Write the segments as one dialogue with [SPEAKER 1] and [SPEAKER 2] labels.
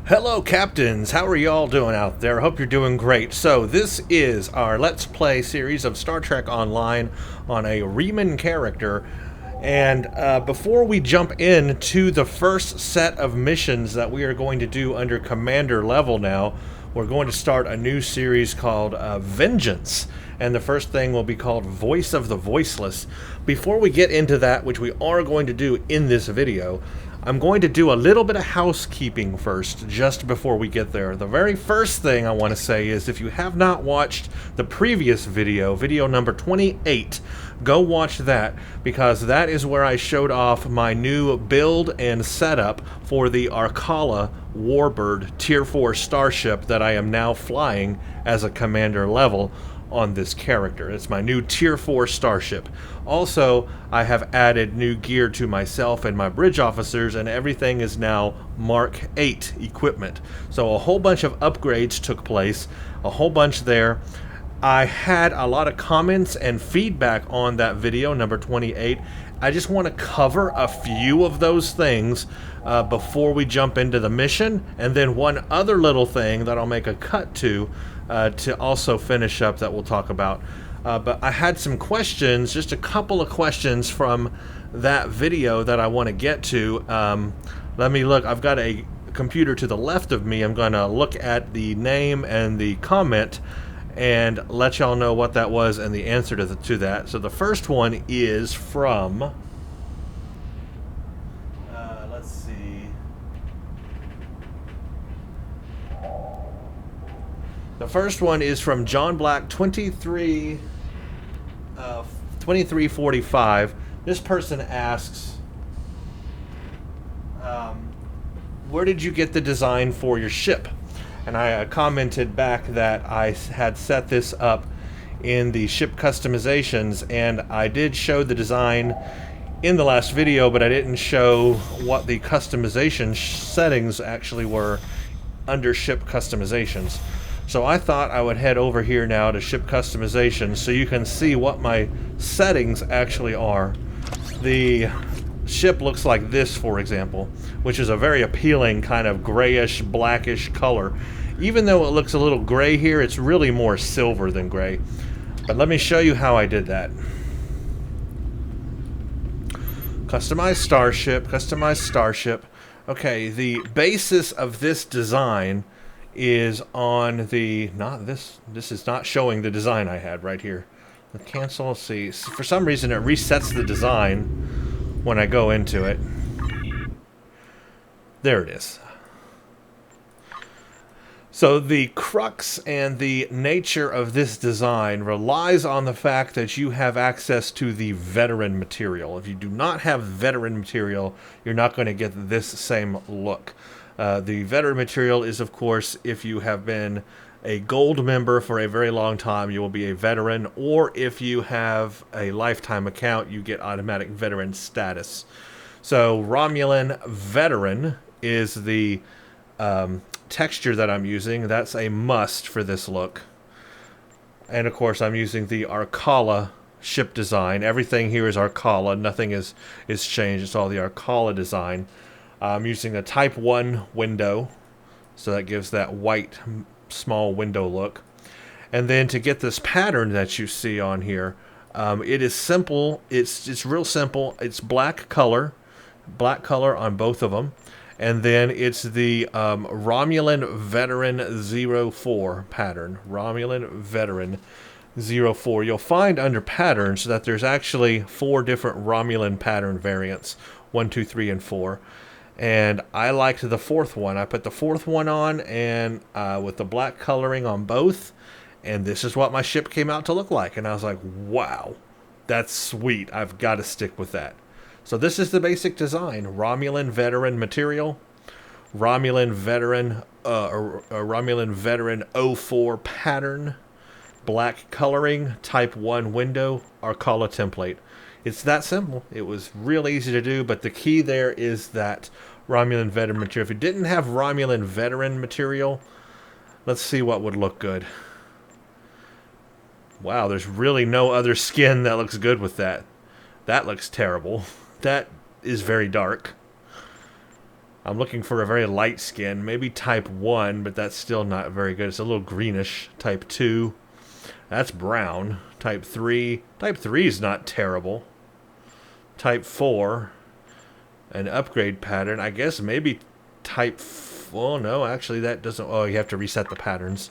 [SPEAKER 1] Hello captains, how are y'all doing out there? Hope you're doing great. So this is our Let's Play series of Star Trek Online on a Romulan character. And before we jump into the first set of missions that we are going to do under Commander level now, we're going to start a new series called Vengeance. And the first thing will be called Voice of the Voiceless. Before we get into that, which we are going to do in this video, I'm going to do a little bit of housekeeping first, just before we get there. The very first thing I want to say is if you have not watched the previous video, video number 28, go watch that, because that is where I showed off my new build and setup for the Arcala Warbird Tier 4 starship that I am now flying as a commander level on this character. It's my new Tier 4 starship. Also, I have added new gear to myself and my bridge officers, and everything is now Mark 8 equipment. So a whole bunch of upgrades took place, a whole bunch there. I had a lot of comments and feedback on that video, number 28. I just want to cover a few of those things before we jump into the mission, and then one other little thing that I'll make a cut to also finish up that we'll talk about. But I had some questions, just a couple of questions from that video that I want to get to. Let me look. I've got a computer to the left of me. I'm going to look at the name and the comment and let y'all know what that was and the answer to that. So the first one is from... let's see... The first one is from John Black 2345. This person asks, where did you get the design for your ship? And I commented back that I had set this up in the ship customizations, and I did show the design in the last video, but I didn't show what the customization settings actually were under ship customizations. So I thought I would head over here now to ship customization so you can see what my settings actually are. The ship looks like this, for example, which is a very appealing kind of grayish, blackish color. Even though it looks a little gray here, it's really more silver than gray. But let me show you how I did that. Customize starship, customize starship. Okay, the basis of this design is on the, not this is not showing the design I had right here. Cancel, see, for some reason it resets the design when I go into it. There it is. So the crux and the nature of this design relies on the fact that you have access to the veteran material. If you do not have veteran material, you're not going to get this same look. The veteran material is, of course, if you have been a gold member for a very long time, you will be a veteran, or if you have a lifetime account, you get automatic veteran status. So Romulan Veteran is the texture that I'm using. That's a must for this look. And of course I'm using the Arcala ship design. Everything here is Arcala. Nothing is changed. It's all the Arcala design. I'm using a Type 1 window, so that gives that white small window look. And then to get this pattern that you see on here, it is simple. It's real simple. It's black color on both of them. And then it's the Romulan Veteran 04 pattern. Romulan Veteran 04. You'll find under patterns that there's actually 4 different Romulan pattern variants. 1, 2, 3, and 4. And I liked the 4th one. I put the 4th one on, and with the black coloring on both. And this is what my ship came out to look like. And I was like, wow, that's sweet. I've got to stick with that. So this is the basic design. Romulan Veteran material, Romulan Veteran 04 pattern, black coloring, Type 1 window, Arcala template. It's that simple. It was real easy to do, but the key there is that Romulan Veteran material. If you didn't have Romulan Veteran material, let's see what would look good. Wow, there's really no other skin that looks good with that. That looks terrible. That is very dark. I'm looking for a very light skin, maybe type 1, but that's still not very good. It's a little greenish. Type 2, that's brown. Type 3 is not terrible. Type 4, an upgrade pattern. I guess maybe type... Oh, no, actually that doesn't... Oh, you have to reset the patterns.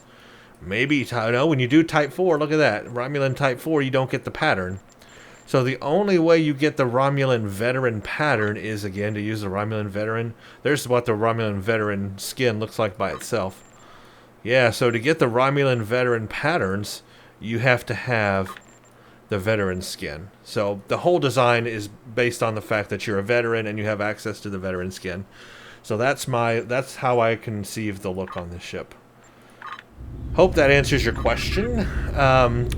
[SPEAKER 1] Maybe... No, when you do type 4, look at that. Romulan type 4, you don't get the pattern. So the only way you get the Romulan veteran pattern is, again, to use the Romulan veteran. There's what the Romulan veteran skin looks like by itself. Yeah, so to get the Romulan veteran patterns, you have to have the veteran skin. So the whole design is based on the fact that you're a veteran and you have access to the veteran skin. So that's how I conceive the look on this ship. Hope that answers your question.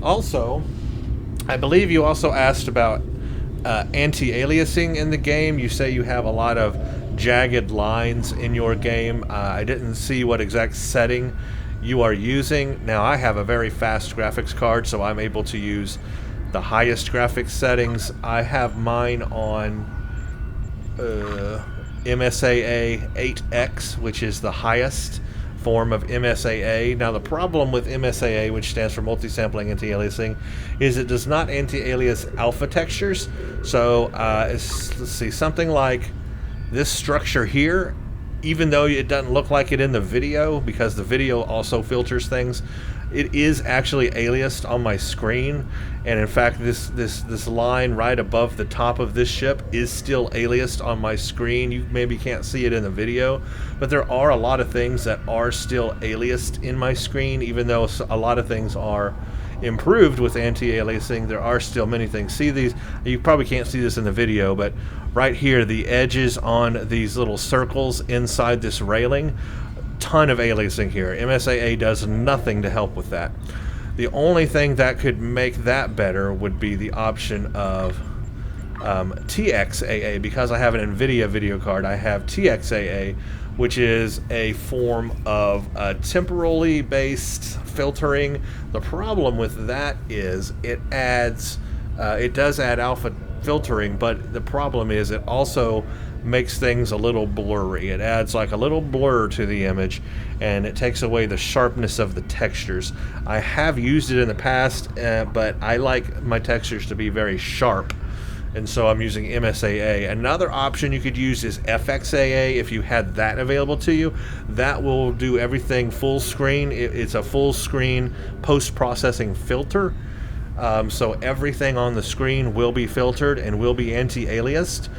[SPEAKER 1] Also, I believe you also asked about anti-aliasing in the game. You say you have a lot of jagged lines in your game. I didn't see what exact setting you are using. Now, I have a very fast graphics card, so I'm able to use the highest graphics settings. I have mine on MSAA 8X, which is the highest form of MSAA. Now, the problem with MSAA, which stands for multi-sampling anti-aliasing, is it does not anti-alias alpha textures. So, let's see, something like this structure here, even though it doesn't look like it in the video, because the video also filters things, it is actually aliased on my screen. And in fact, this line right above the top of this ship is still aliased on my screen. You maybe can't see it in the video, but there are a lot of things that are still aliased in my screen. Even though a lot of things are improved with anti-aliasing, there are still many things. See these? You probably can't see this in the video, but right here, the edges on these little circles inside this railing, ton of aliasing here. MSAA does nothing to help with that. The only thing that could make that better would be the option of TXAA. Because I have an NVIDIA video card, I have TXAA, which is a form of temporally based filtering. The problem with that is it does add alpha filtering, but the problem is it also makes things a little blurry. It adds like a little blur to the image, and it takes away the sharpness of the textures. I have used it in the past, but I like my textures to be very sharp, and so I'm using MSAA. Another option you could use is FXAA if you had that available to you. That will do everything full screen. It's a full screen post-processing filter. So everything on the screen will be filtered and will be anti-aliased.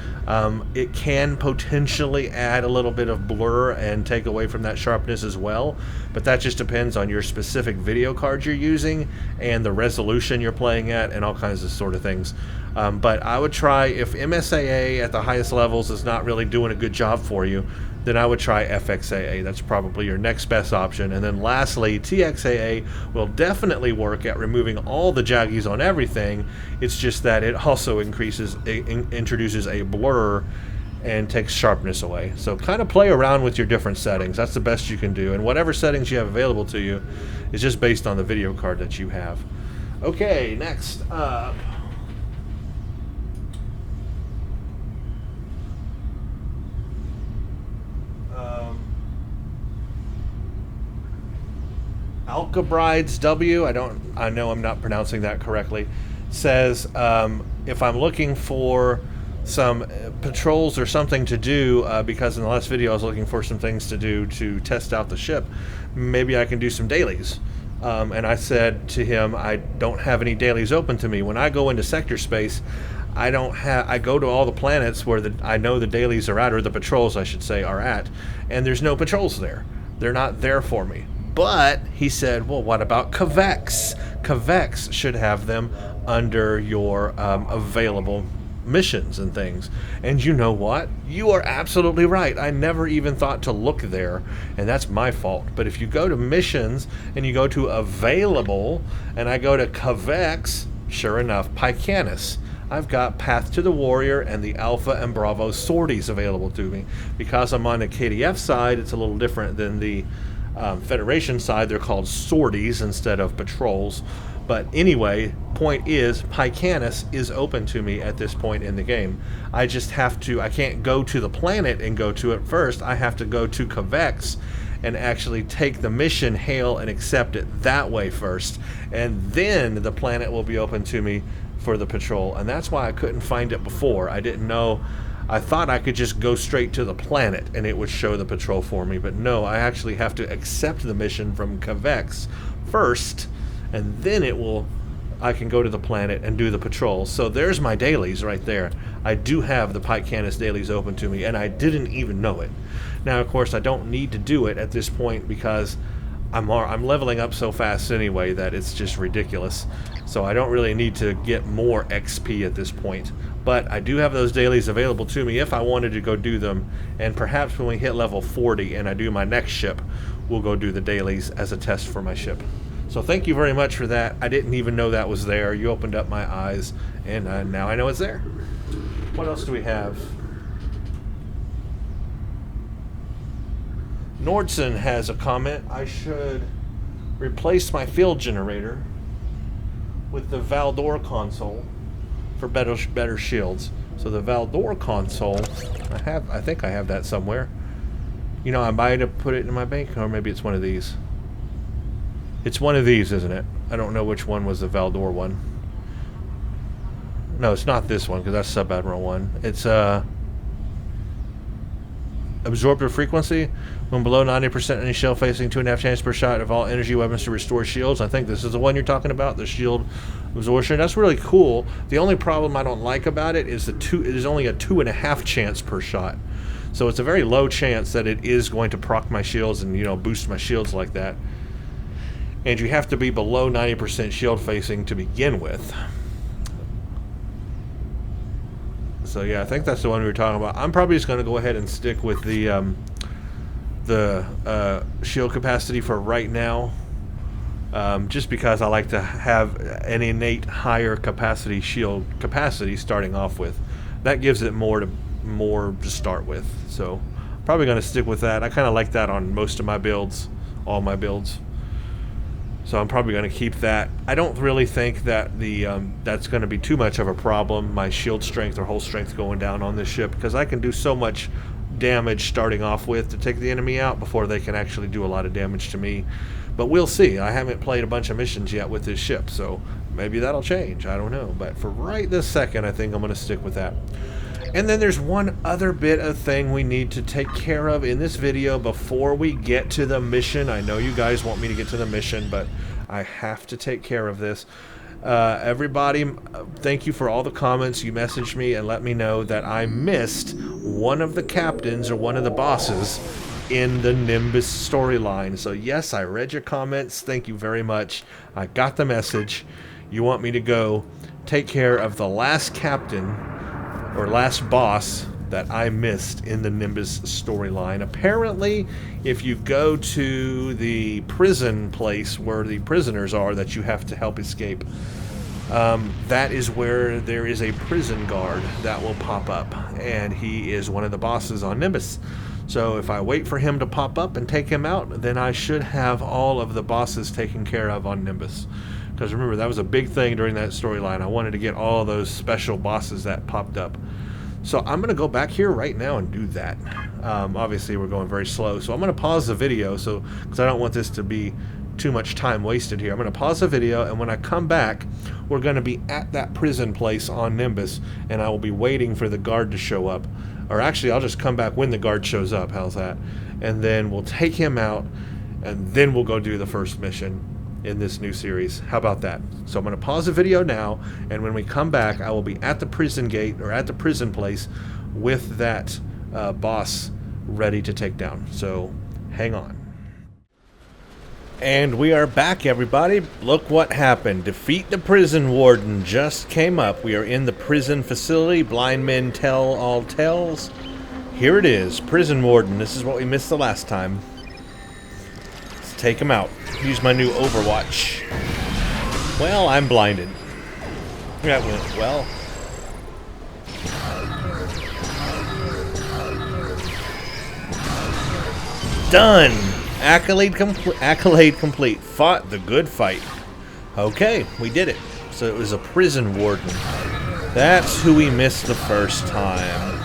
[SPEAKER 1] It can potentially add a little bit of blur and take away from that sharpness as well, but that just depends on your specific video card you're using and the resolution you're playing at and all kinds of sort of things. But I would try, if MSAA at the highest levels is not really doing a good job for you, then I would try FXAA. That's probably your next best option. And then lastly, TXAA will definitely work at removing all the jaggies on everything. It's just that it also introduces a blur and takes sharpness away. So kind of play around with your different settings. That's the best you can do. And whatever settings you have available to you is just based on the video card that you have. Okay, next up. Alcabrides W, I know I'm not pronouncing that correctly, says if I'm looking for some patrols or something to do, because in the last video I was looking for some things to do to test out the ship, maybe I can do some dailies. And I said to him, I don't have any dailies open to me. When I go into sector space, I go to all the planets where I know the dailies are at, or the patrols I should say are at, and there's no patrols there. They're not there for me. But he said, well, what about Kvex? Kvex should have them under your available missions and things. And you know what? You are absolutely right. I never even thought to look there, and that's my fault. But if you go to missions and you go to available, and I go to Kvex, sure enough, Pycanus. I've got Path to the Warrior and the Alpha and Bravo sorties available to me. Because I'm on the KDF side, it's a little different than the Federation side. They're called sorties instead of patrols. But anyway, point is, Pycanus is open to me at this point in the game. I just have to, I can't go to the planet and go to it first. I have to go to Kvex and actually take the mission, hail, and accept it that way first. And then the planet will be open to me for the patrol. And that's why I couldn't find it before. I didn't know. I thought I could just go straight to the planet and it would show the patrol for me. But no, I actually have to accept the mission from Kvex first, and then I can go to the planet and do the patrol. So there's my dailies right there. I do have the Pycanus dailies open to me, and I didn't even know it. Now, of course, I don't need to do it at this point because I'm leveling up so fast anyway that it's just ridiculous. So I don't really need to get more XP at this point. But I do have those dailies available to me if I wanted to go do them. And perhaps when we hit level 40 and I do my next ship, we'll go do the dailies as a test for my ship. So thank you very much for that. I didn't even know that was there. You opened up my eyes, and now I know it's there. What else do we have? Nordson has a comment. I should replace my field generator with the Valdor console for better shields. So the Valdor console, I think I have that somewhere. You know, I might have put it in my bank, or maybe it's one of these. It's one of these, isn't it? I don't know which one was the Valdor one. No, it's not this one, because that's Sub-Admiral one. It's absorptive frequency. When below 90%, any shell facing 2.5 chance per shot of all energy weapons to restore shields. I think this is the one you're talking about, the shield absorption. That's really cool. The only problem I don't like about it is it is only a 2.5 chance per shot. So it's a very low chance that it is going to proc my shields and, you know, boost my shields like that. And you have to be below 90% shield facing to begin with. So yeah, I think that's the one we were talking about. I'm probably just going to go ahead and stick with the shield capacity for right now, just because I like to have an innate higher capacity shield capacity starting off with. That gives it more to start with. So probably going to stick with that. I kind of like that on most of my builds, all my builds. So I'm probably going to keep that. I don't really think that that's going to be too much of a problem, my shield strength or hull strength going down on this ship, because I can do so much damage starting off with to take the enemy out before they can actually do a lot of damage to me. But we'll see. I haven't played a bunch of missions yet with this ship, so maybe that'll change. I don't know. But for right this second, I think I'm going to stick with that. And then there's one other bit of thing we need to take care of in this video before we get to the mission. I know you guys want me to get to the mission, but I have to take care of this. Everybody, thank you for all the comments. You messaged me and let me know that I missed one of the captains or one of the bosses in the Nimbus storyline. So yes, I read your comments. Thank you very much. I got the message. You want me to go take care of the last captain or last boss that I missed in the Nimbus storyline. Apparently, if you go to the prison place where the prisoners are that you have to help escape, that is where there is a prison guard that will pop up, and he is one of the bosses on Nimbus. So if I wait for him to pop up and take him out, then I should have all of the bosses taken care of on Nimbus. Because remember, that was a big thing during that storyline. I wanted to get all of those special bosses that popped up. So I'm going to go back here right now and do that. Obviously, we're going very slow. So I'm going to pause the video because I don't want this to be too much time wasted here. I'm going to pause the video, and when I come back, we're going to be at that prison place on Nimbus, and I will be waiting for the guard to show up. Or actually, I'll just come back when the guard shows up. How's that? And then we'll take him out, and then we'll go do the first mission in this new series. How about that? So I'm going to pause the video now, and when we come back, I will be at the prison gate, or at the prison place, with that boss ready to take down. So hang on. And we are back, everybody. Look what happened. Defeat the prison warden just came up. We are in the prison facility. Blind men tell all tales. Here it is, prison warden. This is what we missed the last time. Let's take him out. Use my new Overwatch. Well, I'm blinded. That went well. Done! Accolade complete. Fought the good fight. Okay, we did it. So it was a prison warden. That's who we missed the first time.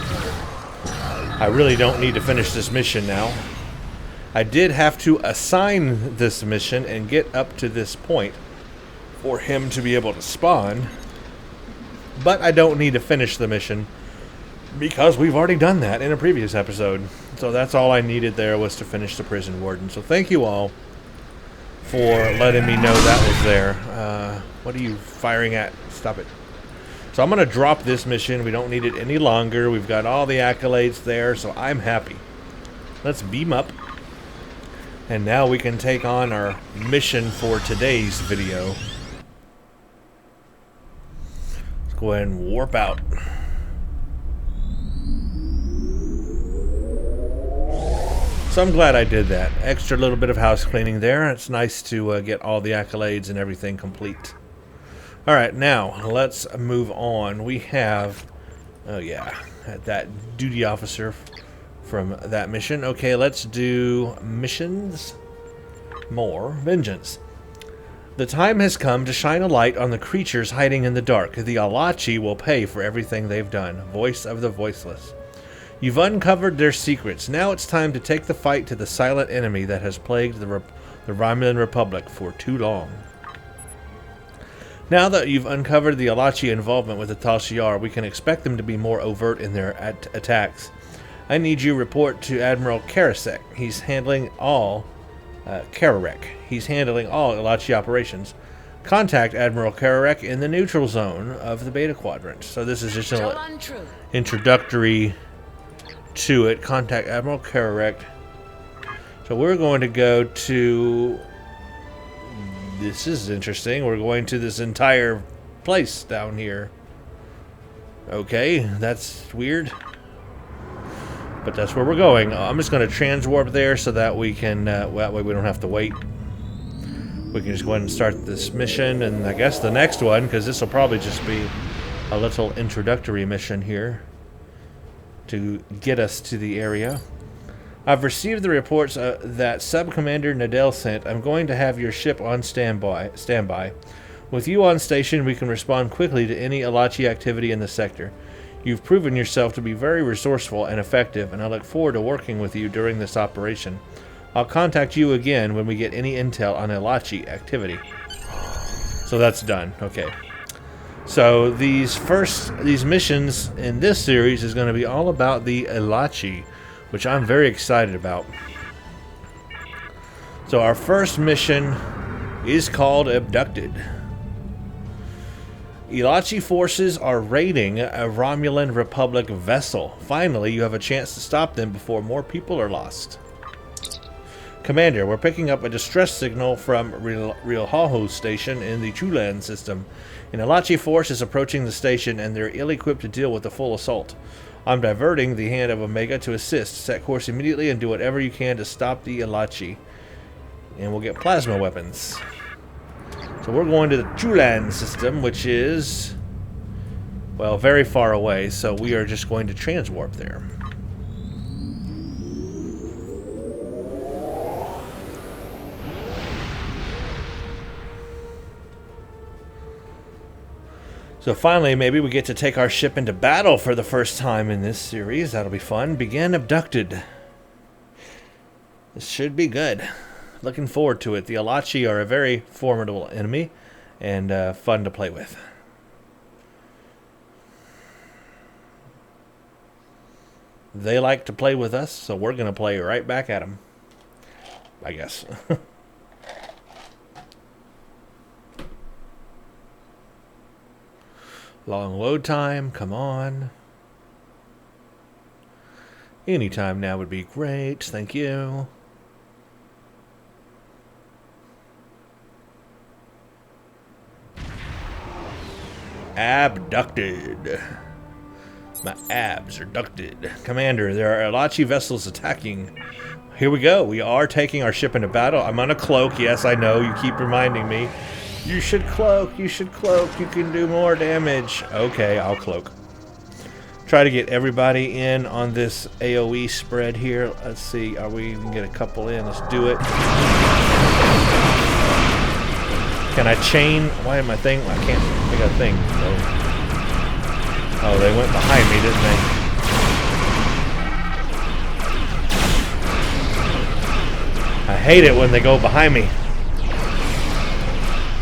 [SPEAKER 1] I really don't need to finish this mission now. I did have to assign this mission and get up to this point for him to be able to spawn. But I don't need to finish the mission because we've already done that in a previous episode. So that's all I needed there, was to finish the prison warden. So thank you all for letting me know that was there. What are you firing at? Stop it. So I'm going to drop this mission. We don't need it any longer. We've got all the accolades there, so I'm happy. Let's beam up. And now we can take on our mission for today's video. Let's go ahead and warp out. So I'm glad I did that. Extra little bit of house cleaning there. It's nice to get all the accolades and everything complete. Alright, now let's move on. We have, oh yeah, that duty officer from that mission. Okay, let's do missions. More vengeance. The time has come to shine a light on the creatures hiding in the dark. The Alachi will pay for everything they've done. Voice of the voiceless. You've uncovered their secrets. Now it's time to take the fight to the silent enemy that has plagued the Romulan Republic for too long. Now that you've uncovered the Alachi involvement with the Tal Shiar, we can expect them to be more overt in their attacks. I need you to report to Admiral Karasek. He's handling all He's handling all Alachi operations. Contact Admiral Karasek in the neutral zone of the Beta Quadrant. So this is just an introductory to it. Contact Admiral Karasek. So we're going to go to... This is interesting. We're going to this entire place down here. Okay, that's weird. But that's where we're going. I'm just going to transwarp there so that we can, well, that way we don't have to wait. We can just go ahead and start this mission, and I guess the next one, because this will probably just be a little introductory mission here to get us to the area. I've received the reports that Sub-Commander Nadell sent. I'm going to have your ship on standby. With you on station, we can respond quickly to any Alachi activity in the sector. You've proven yourself to be very resourceful and effective, and I look forward to working with you during this operation. I'll contact you again when we get any intel on Alachi activity. So that's done. Okay. So these missions in this series is going to be all about the Alachi, which I'm very excited about. So our first mission is called Abducted. Alachi forces are raiding a Romulan Republic vessel. Finally, you have a chance to stop them before more people are lost. Commander, we're picking up a distress signal from Rilhaho Station in the Chulan system. An Alachi force is approaching the station, and they're ill-equipped to deal with the full assault. I'm diverting the hand of Omega to assist. Set course immediately and do whatever you can to stop the Alachi. And we'll get plasma weapons. So we're going to the Chulan system, which is, well, very far away. So we are just going to transwarp there. So finally, maybe we get to take our ship into battle for the first time in this series. That'll be fun. Begin Abducted. This should be good. Looking forward to it. The Alachi are a very formidable enemy and fun to play with. They like to play with us, so we're going to play right back at them, I guess. Long load time, come on. Anytime now would be great, thank you. Abducted. My abs are ducted. Commander, there are Alachi vessels attacking. Here we go. We are taking our ship into battle. I'm on a cloak. Yes, I know. You keep reminding me. You should cloak. You should cloak. You can do more damage. Okay, I'll cloak. Try to get everybody in on this AoE spread here. Let's see. Are we can get a couple in? Let's do it. Can I chain? Why am I thing? I can't make a thing. So. Oh, they went behind me, didn't they? I hate it when they go behind me.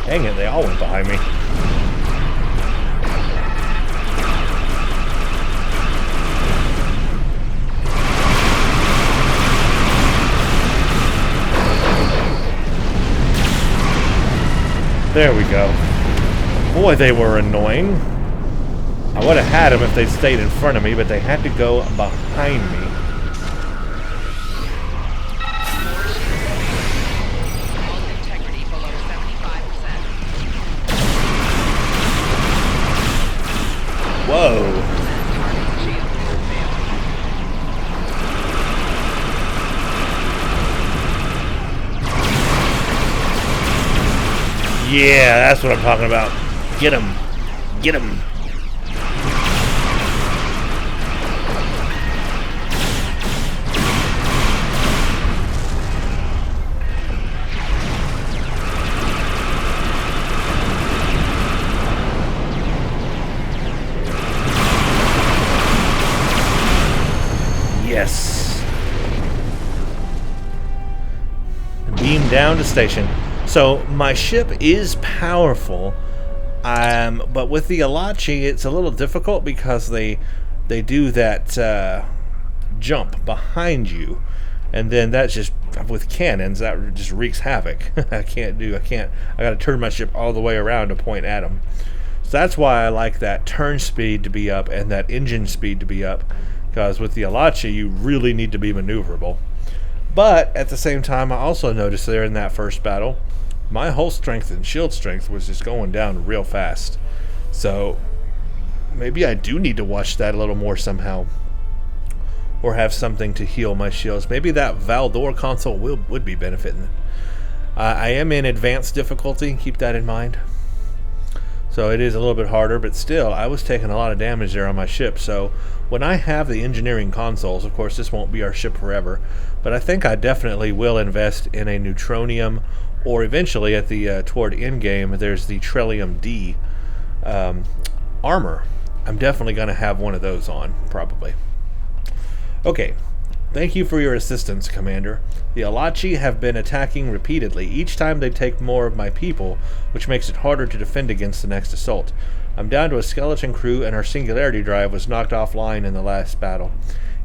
[SPEAKER 1] Dang it, they all went behind me. There we go. Boy, they were annoying. I would have had them if they'd stayed in front of me, but they had to go behind me. Whoa. Yeah, that's what I'm talking about. Get him. Get him. Yes. Beam down to station. So my ship is powerful, but with the Alachi, it's a little difficult because they do that jump behind you, and then that's just with cannons that just wreaks havoc. I got to turn my ship all the way around to point at them. So that's why I like that turn speed to be up and that engine speed to be up, because with the Alachi you really need to be maneuverable. But at the same time, I also noticed there in that first battle, my whole strength and shield strength was just going down real fast. So maybe I do need to watch that a little more somehow, or have something to heal my shields. Maybe that Valdor console would be benefiting. I am in advanced difficulty, keep that in mind. So it is a little bit harder, but still, I was taking a lot of damage there on my ship. So when I have the engineering consoles, of course this won't be our ship forever, but I think I definitely will invest in a neutronium, or eventually at the toward end game there's the Trillium D armor. I'm definitely going to have one of those on, probably. Okay, thank you for your assistance, Commander. The Alachi have been attacking repeatedly. Each time they take more of my people, which makes it harder to defend against the next assault. I'm down to a skeleton crew, and our singularity drive was knocked offline in the last battle.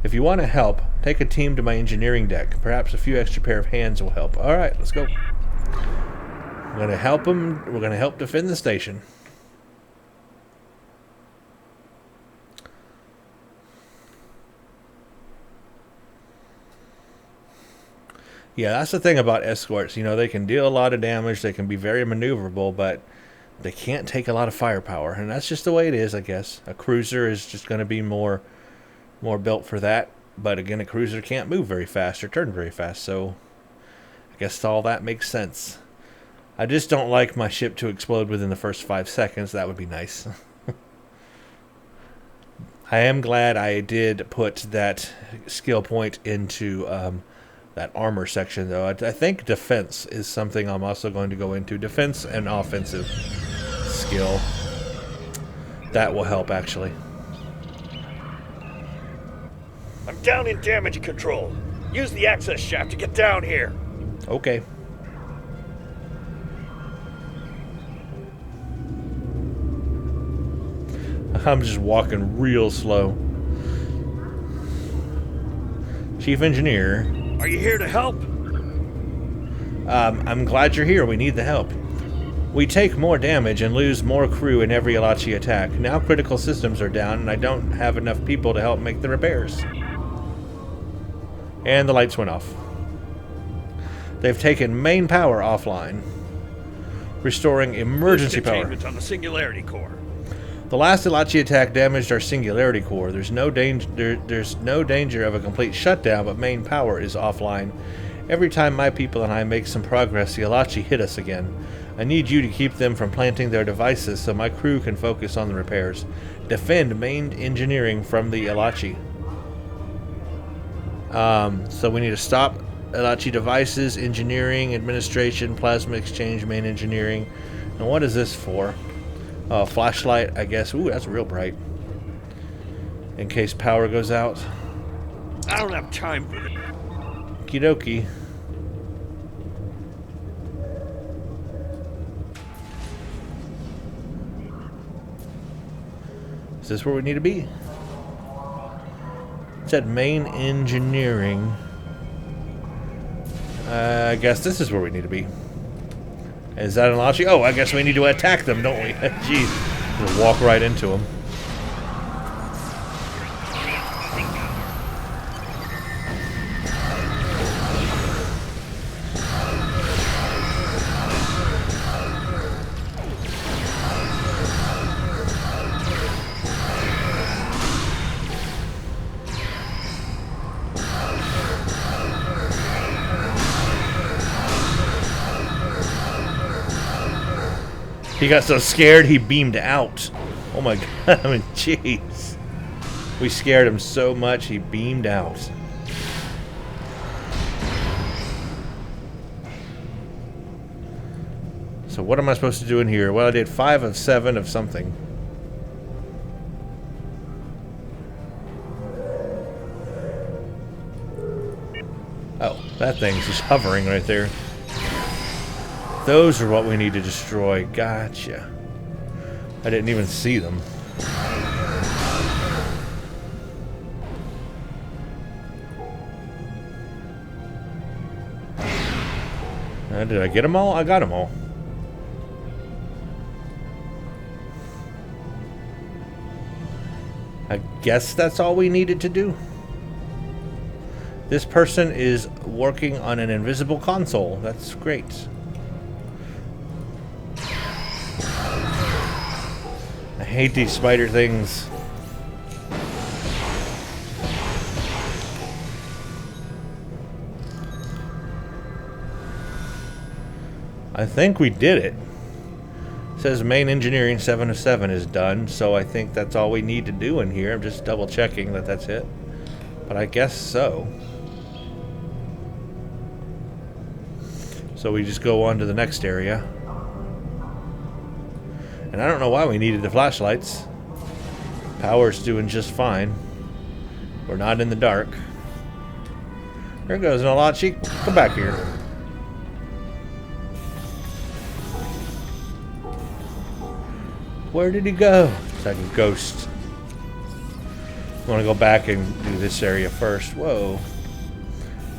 [SPEAKER 1] If you want to help, take a team to my engineering deck. Perhaps a few extra pair of hands will help. Alright, let's go. We're going to help them. We're going to help defend the station. Yeah, that's the thing about escorts. You know, they can deal a lot of damage, they can be very maneuverable, but they can't take a lot of firepower. And that's just the way it is, I guess. A cruiser is just going to be more built for that. But again, a cruiser can't move very fast or turn very fast, so I guess all that makes sense. I just don't like my ship to explode within the first 5 seconds. That would be nice. I am glad I did put that skill point into that armor section, though. I think defense is something I'm also going to go into. Defense and offensive skill. That will help, actually.
[SPEAKER 2] I'm down in damage control. Use the access shaft to get down here.
[SPEAKER 1] Okay. I'm just walking real slow. Chief Engineer.
[SPEAKER 2] Are you here to help?
[SPEAKER 1] I'm glad you're here. We need the help. We take more damage and lose more crew in every Alachi attack. Now critical systems are down and I don't have enough people to help make the repairs. And the lights went off. They've taken main power offline, restoring emergency power.
[SPEAKER 2] On the singularity core.
[SPEAKER 1] The last Alachi attack damaged our singularity core. There's no danger of a complete shutdown, but main power is offline. Every time my people and I make some progress, the Alachi hit us again. I need you to keep them from planting their devices so my crew can focus on the repairs. Defend main engineering from the Alachi. So we need to stop Alachi devices, engineering, administration, plasma exchange, main engineering. And what is this for? Flashlight, I guess. Ooh, that's real bright. In case power goes out.
[SPEAKER 2] I don't have time for it.
[SPEAKER 1] Okie dokie. Is this where we need to be? It said main engineering. I guess this is where we need to be. Is that an launching? Oh, I guess we need to attack them, don't we? Jeez. We'll walk right into them. He got so scared he beamed out. Oh my god, I mean, jeez. We scared him so much he beamed out. So what am I supposed to do in here? Well, I did 5 of 7 of something. Oh, that thing's just hovering right there. Those are what we need to destroy. Gotcha. I didn't even see them. Did I get them all? I got them all. I guess that's all we needed to do. This person is working on an invisible console. That's great. I hate these spider things. I think we did it. It says main engineering 7 of 7 is done, so I think that's all we need to do in here. I'm just double checking that that's it. But I guess so. So we just go on to the next area. And I don't know why we needed the flashlights. Power's doing just fine. We're not in the dark. There goes Nalachi. Come back here. Where did he go? It's like a ghost. I want to go back and do this area first. Whoa.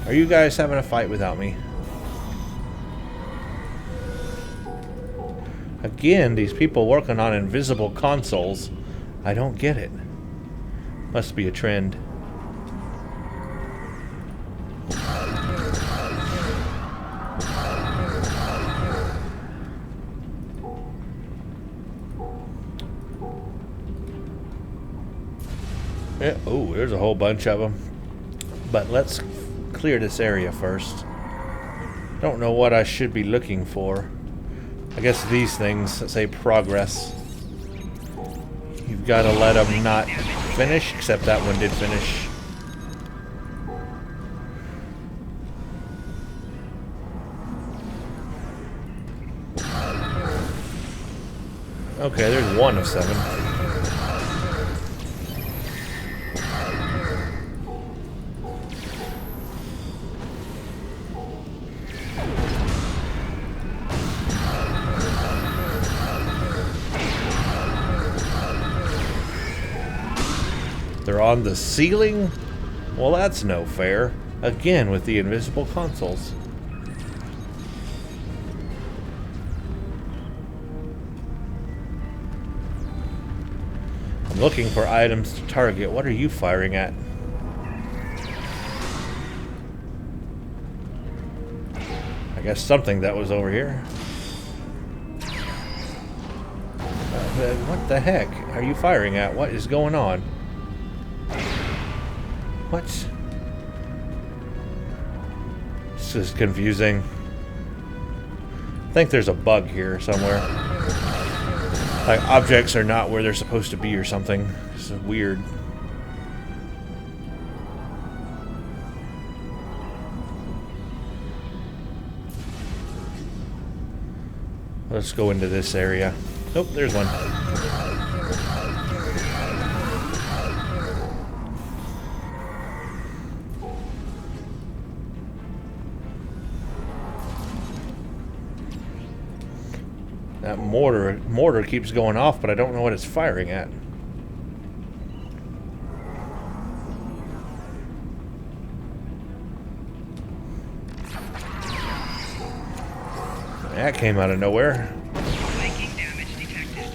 [SPEAKER 1] Are you guys having a fight without me? Again, these people working on invisible consoles. I don't get it. Must be a trend. Yeah, oh, there's a whole bunch of them. But let's clear this area first. Don't know what I should be looking for. I guess these things that say progress. You've got to let them not finish, except that one did finish. Okay, there's 1 of 7. They're on the ceiling? Well, that's no fair. Again, with the invisible consoles. I'm looking for items to target. What are you firing at? I guess something that was over here. What the heck are you firing at? What is going on? What? This is confusing. I think there's a bug here somewhere. Like, objects are not where they're supposed to be or something. This is weird. Let's go into this area. Nope, there's one. That mortar keeps going off, but I don't know what it's firing at. That came out of nowhere.
[SPEAKER 3] Making damage detected.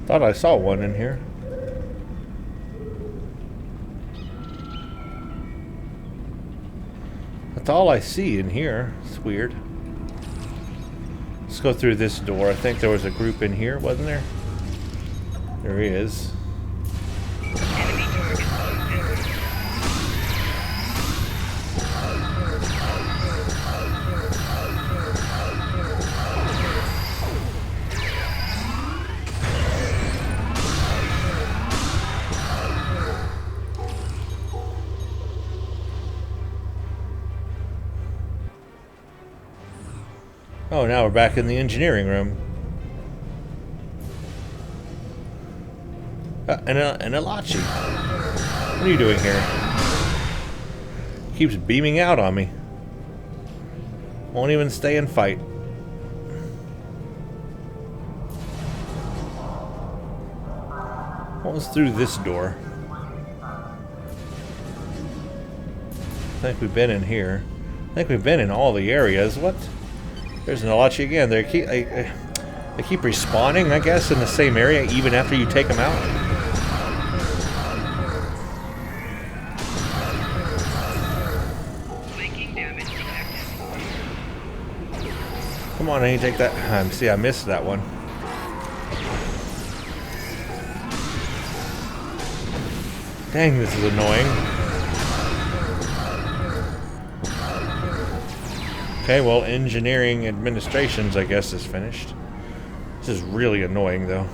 [SPEAKER 1] Thought I saw one in here. That's all I see in here. It's weird. Let's go through this door. I think there was a group in here, wasn't there? There he is.
[SPEAKER 3] Enemy target locked in.
[SPEAKER 1] Oh, now we're back in the engineering room. An Elachi. What are you doing here? Keeps beaming out on me. Won't even stay and fight. What was through this door? I think we've been in here. I think we've been in all the areas. What? There's an Elachi again. They keep respawning, I guess, in the same area even after you take them out.
[SPEAKER 3] Making damage detected.
[SPEAKER 1] Come on, I need to take that. See, I missed that one. Dang, this is annoying. Okay, well, engineering administrations, I guess, is finished. This is really annoying, though.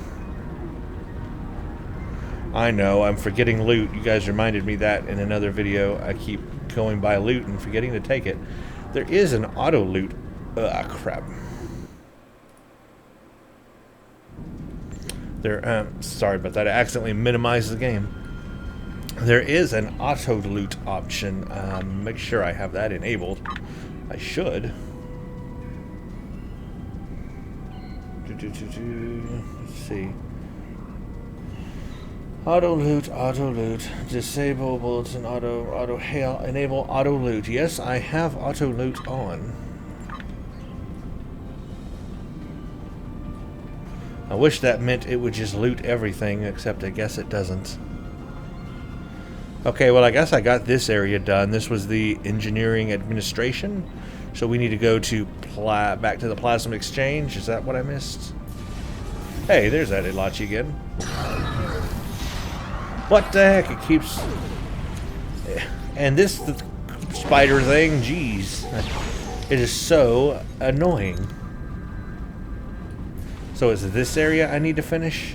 [SPEAKER 1] I know, I'm forgetting loot. You guys reminded me that in another video. I keep going by loot and forgetting to take it. There is an auto loot. Crap. Sorry about that. I accidentally minimized the game. There is an auto loot option. Make sure I have that enabled. I should. Let's see. Auto loot. Disable bulletin auto hail. Enable auto loot. Yes, I have auto loot on. I wish that meant it would just loot everything, except I guess it doesn't. Okay, well, I guess I got this area done. This was the engineering administration. So we need to go to back to the plasma exchange. Is that what I missed? Hey, there's that Elachi again. What the heck? It keeps... And this the spider thing, jeez. It is so annoying. So is it this area I need to finish?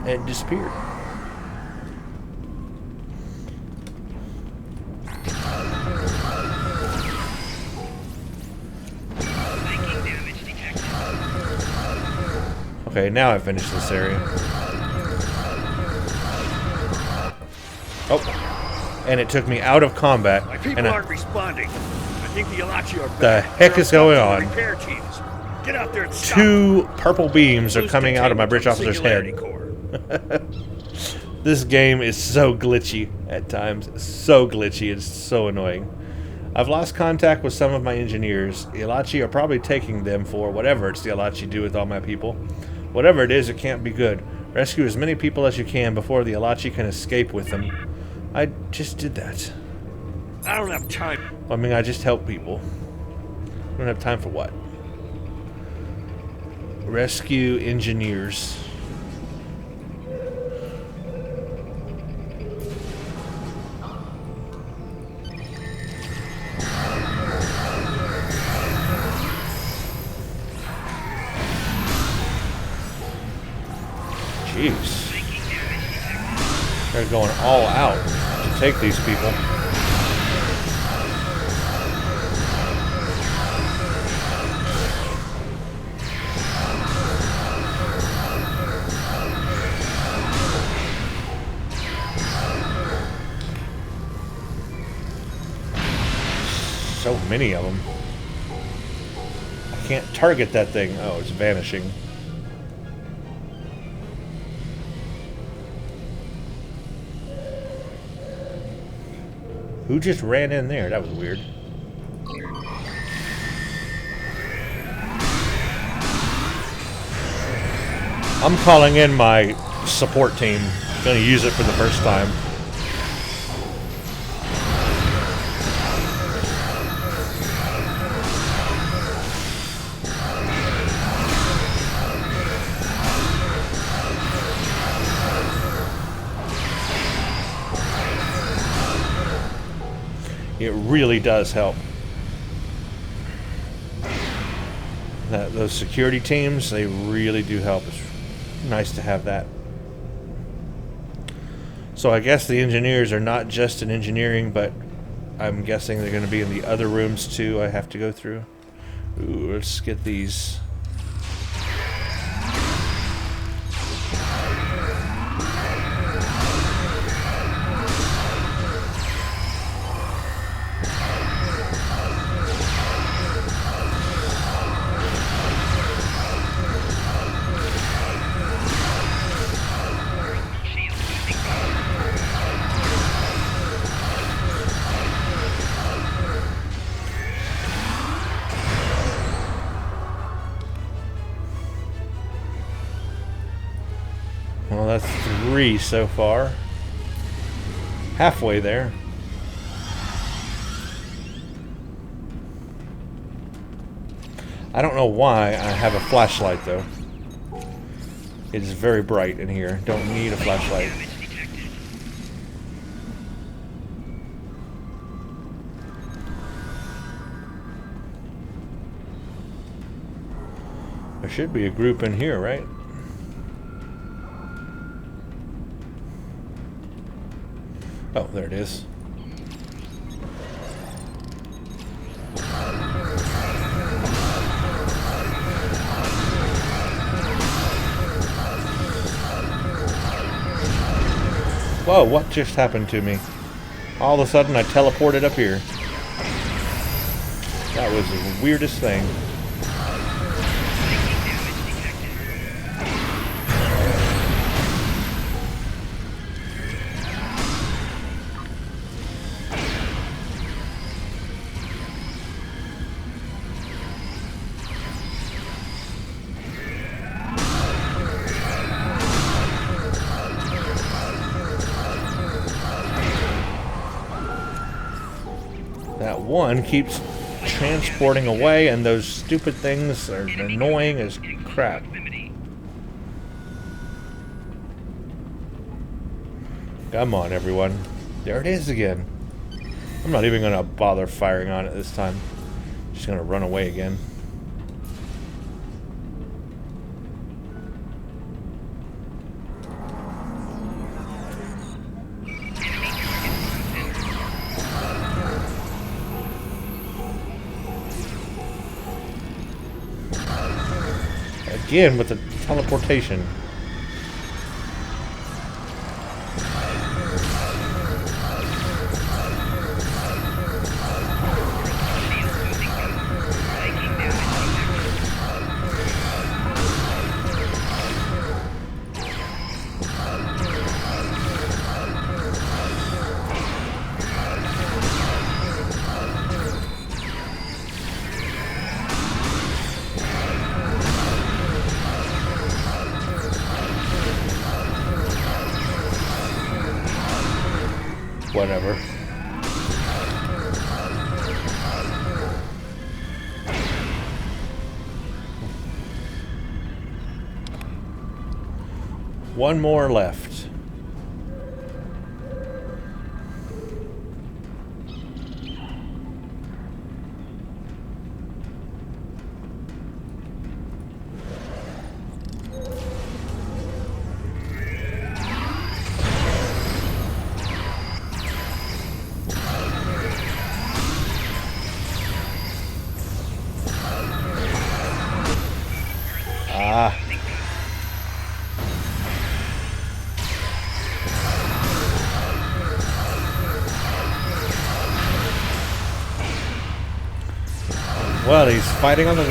[SPEAKER 1] It disappeared.
[SPEAKER 3] Making damage detected.
[SPEAKER 1] Okay, now I finished this area. Oh, and it took me out of combat.
[SPEAKER 2] My people
[SPEAKER 1] And
[SPEAKER 2] aren't responding. I think the Elachi are
[SPEAKER 1] the
[SPEAKER 2] back.
[SPEAKER 1] heck is going on?
[SPEAKER 2] Repair teams. Get out there and stop.
[SPEAKER 1] 2 purple beams are
[SPEAKER 2] Lose
[SPEAKER 1] coming out of my
[SPEAKER 2] containment
[SPEAKER 1] bridge
[SPEAKER 2] from
[SPEAKER 1] officer's
[SPEAKER 2] Singularity
[SPEAKER 1] head.
[SPEAKER 2] Core.
[SPEAKER 1] This game is so glitchy at times. So glitchy. It's so annoying. I've lost contact with some of my engineers. The Ilachi are probably taking them for whatever it's the Ilachi do with all my people. Whatever it is, it can't be good. Rescue as many people as you can before the Ilachi can escape with them. I just did that.
[SPEAKER 2] I don't have time.
[SPEAKER 1] I mean, I just help people. I don't have time for what? Rescue engineers. Jeez. They're going all out to take these people. So many of them. I can't target that thing. Oh, it's vanishing. Who just ran in there? That was weird. I'm calling in my support team. Gonna use it for the first time. It really does help. Those security teams, they really do help. It's nice to have that. So I guess the engineers are not just in engineering, but I'm guessing they're going to be in the other rooms too I have to go through. Ooh, let's get these. Well, that's 3 so far. Halfway there. I don't know why I have a flashlight, though. It is very bright in here. Don't need a flashlight. There should be a group in here, right? Oh, there it is. Whoa, what just happened to me? All of a sudden I teleported up here. That was the weirdest thing. That one keeps transporting away, and those stupid things are annoying as crap. Come on, everyone. There it is again. I'm not even going to bother firing on it this time. Just going to run away again. Again with the teleportation. whatever. One more left. Well, he's fighting on the wall.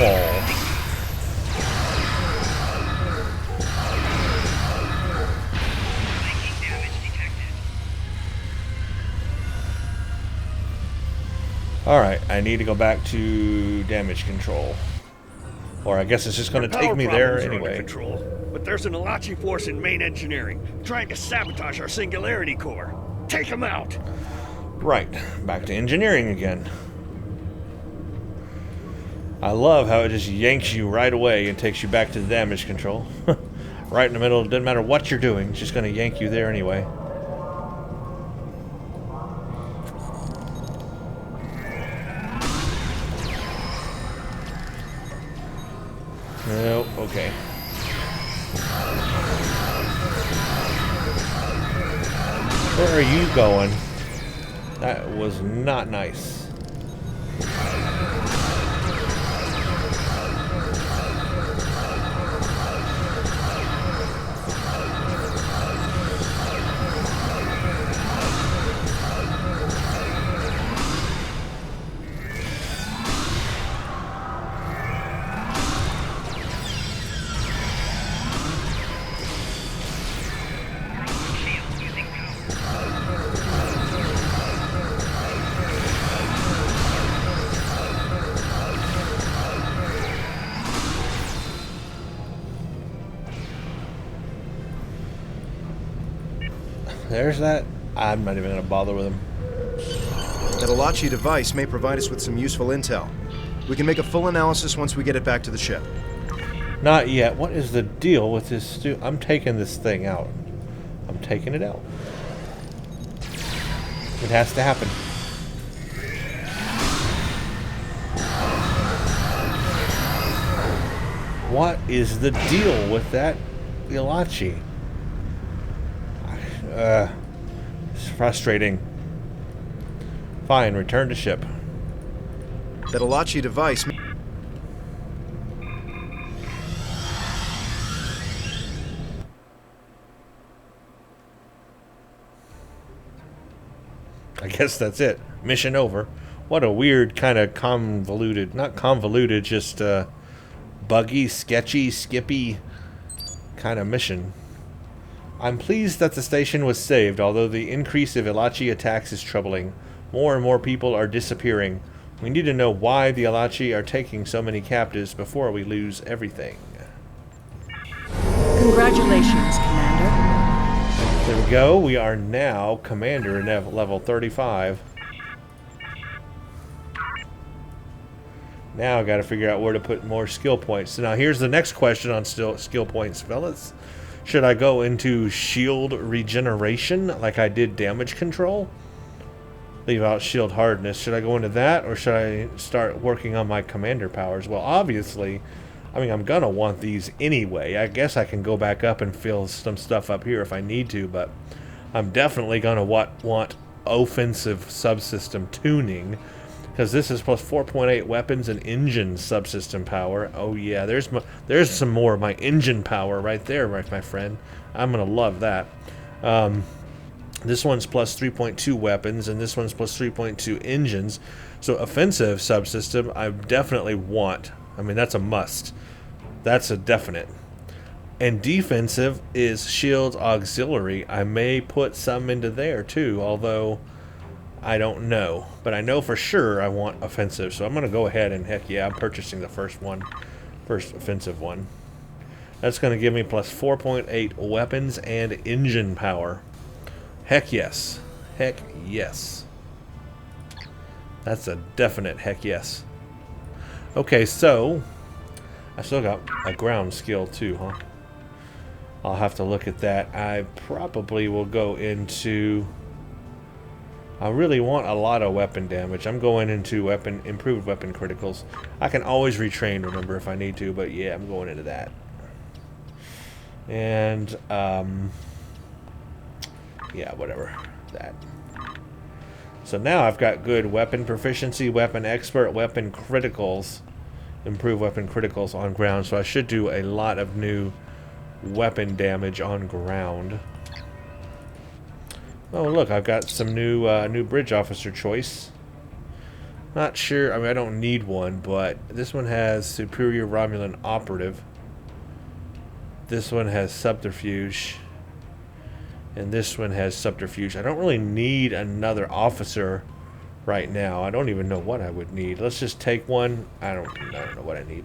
[SPEAKER 3] Making damage detected.
[SPEAKER 1] Alright, I need to go back to damage control. Or I guess it's just going to take me there anyway.
[SPEAKER 2] Control, but there's an Alachi force in main engineering trying to sabotage our singularity core. Take them out.
[SPEAKER 1] Right, back to engineering again. I love how it just yanks you right away and takes you back to the damage control. Right in the middle, it doesn't matter what you're doing, it's just going to yank you there anyway. Nope, okay. Where are you going? That was not nice.
[SPEAKER 3] Shield using power.
[SPEAKER 1] There's that. I'm not even going to bother with him.
[SPEAKER 4] That Alachi device may provide us with some useful intel. We can make a full analysis once we get it back to the ship.
[SPEAKER 1] Not yet. What is the deal with this? I'm taking this thing out. I'm taking it out. It has to happen. What is the deal with that Ilachi? It's frustrating. Fine, return to ship.
[SPEAKER 4] That Alachi device...
[SPEAKER 1] I guess that's it. Mission over. What a weird kind of convoluted, not convoluted, just buggy, sketchy, skippy kind of mission. I'm pleased that the station was saved, although the increase of Ilachi attacks is troubling. More and more people are disappearing. We need to know why the Ilachi are taking so many captives before we lose everything.
[SPEAKER 5] Congratulations, Commander.
[SPEAKER 1] There we go. We are now Commander level 35. Now I got to figure out where to put more skill points. So now here's the next question on skill points, fellas. Should I go into shield regeneration like I did damage control? Leave out shield hardness. Should I go into that, or should I start working on my commander powers? Well, obviously, I mean, I'm going to want these anyway. I guess I can go back up and fill some stuff up here if I need to, but I'm definitely going to want offensive subsystem tuning, because this is plus 4.8 weapons and engine subsystem power. Oh yeah, there's some more of my engine power right there, my friend. I'm going to love that. This one's plus 3.2 weapons, and this one's plus 3.2 engines. So offensive subsystem, I definitely want. I mean, that's a must. That's a definite. And defensive is shield auxiliary. I may put some into there too, although I don't know. But I know for sure I want offensive, so I'm going to go ahead and heck yeah, I'm purchasing the first offensive one. That's going to give me plus 4.8 weapons and engine power. Heck yes. Heck yes. That's a definite heck yes. Okay, so I still got a ground skill too, huh? I'll have to look at that. I probably will go into... I really want a lot of weapon damage. I'm going into improved weapon criticals. I can always retrain, remember, if I need to, but yeah, I'm going into that. And, yeah, whatever. That. So now I've got good weapon proficiency, weapon expert, weapon criticals, improved weapon criticals on ground, so I should do a lot of new weapon damage on ground. Oh look, I've got some new bridge officer choice. Not sure, I mean I don't need one, but this one has superior Romulan operative. This one has subterfuge. And this one has subterfuge. I don't really need another officer right now. I don't even know what I would need. Let's just take one. I don't know what I need.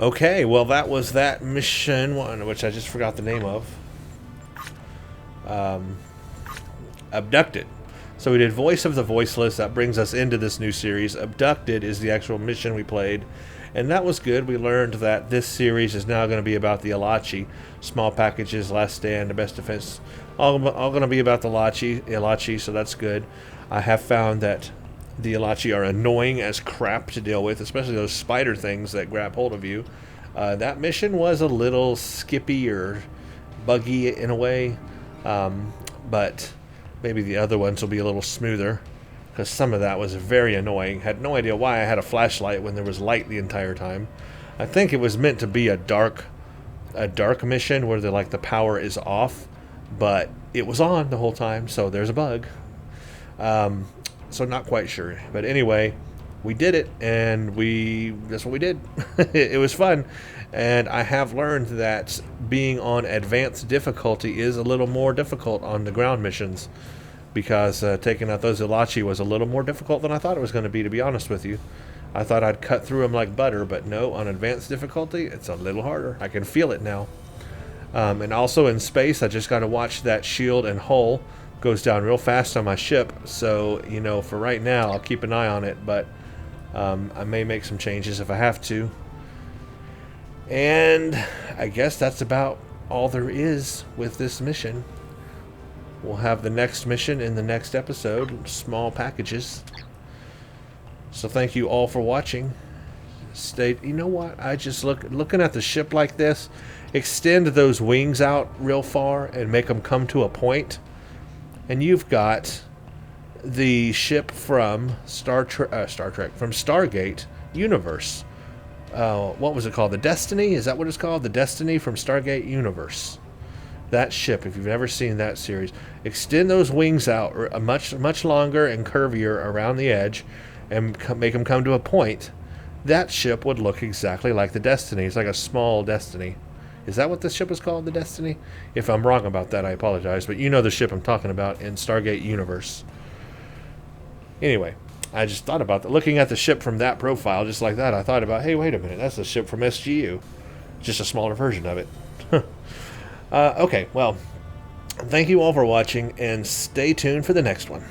[SPEAKER 1] Okay, well that was that mission one, which I just forgot the name of. Abducted. So we did Voice of the Voiceless. That brings us into this new series. Abducted is the actual mission we played, and that was good. We learned that this series is now going to be about the Ilachi. Small packages, last stand, the best defense. All going to be about the Ilachi, so that's good. I have found that the Ilachi are annoying as crap to deal with, especially those spider things that grab hold of you. That mission was a little skippy or buggy in a way, but maybe the other ones will be a little smoother, because some of that was very annoying. Had no idea why I had a flashlight when there was light the entire time. I think it was meant to be a dark mission where the power is off, but it was on the whole time, so there's a bug. So not quite sure, but anyway, we did it, and that's what we did. It was fun, and I have learned that being on advanced difficulty is a little more difficult on the ground missions, because taking out those Ilachi was a little more difficult than I thought it was going to be honest with you. I thought I'd cut through them like butter, but no, on advanced difficulty, it's a little harder. I can feel it now. And also in space, I just got to watch that shield and hull goes down real fast on my ship, so for right now I'll keep an eye on it, but I may make some changes if I have to. And I guess that's about all there is with this mission. We'll have the next mission in the next episode, small packages. So thank you all for watching. You know what, I just looking at the ship like this, extend those wings out real far and make them come to a point. And you've got the ship from Star Trek, from Stargate Universe. What was it called? The Destiny? Is that what it's called? The Destiny from Stargate Universe. That ship, if you've ever seen that series, extend those wings out much longer and curvier around the edge, and make them come to a point. That ship would look exactly like the Destiny. It's like a small Destiny. Is that what the ship is called, the Destiny? If I'm wrong about that, I apologize. But you know the ship I'm talking about in Stargate Universe. Anyway, I just thought about that. Looking at the ship from that profile, just like that, I thought about, hey, wait a minute. That's the ship from SGU. Just a smaller version of it. Okay, well, thank you all for watching, and stay tuned for the next one.